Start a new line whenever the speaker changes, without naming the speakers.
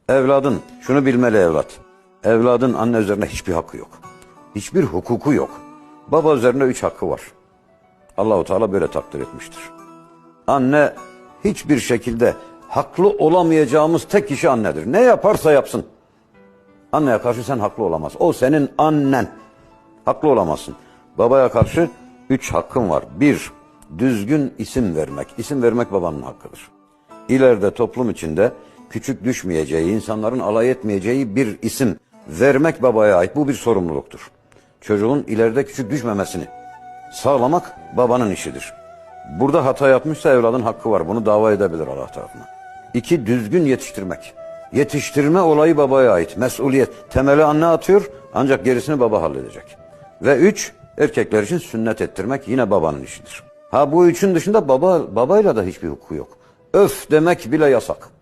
Evladın, şunu bilmeli evlat. Evladın anne üzerine hiçbir hakkı yok. Hiçbir hukuku yok. Baba üzerine 3 hakkı var. Allahu Teala böyle takdir etmiştir. Anne hiçbir şekilde haklı olamayacağımız tek kişi annedir. Ne yaparsa yapsın. Anneye karşı sen haklı olamazsın. O senin annen. Haklı olamazsın. Babaya karşı 3 hakkın var. 1. Düzgün isim vermek. İsim vermek babanın hakkıdır. İleride toplum içinde küçük düşmeyeceği, insanların alay etmeyeceği bir isim vermek babaya ait. Bu bir sorumluluktur. Çocuğun ileride küçük düşmemesini sağlamak babanın işidir. Burada hata yapmışsa evladın hakkı var. Bunu dava edebilir Allah tarafına. 2. Düzgün yetiştirmek. Yetiştirme olayı babaya ait. Mesuliyet. Temeli anne atıyor ancak gerisini baba halledecek. Ve 3. Erkekler için sünnet ettirmek yine babanın işidir. Ha bu üçün dışında babayla da hiçbir hukuku yok. Öf demek bile yasak.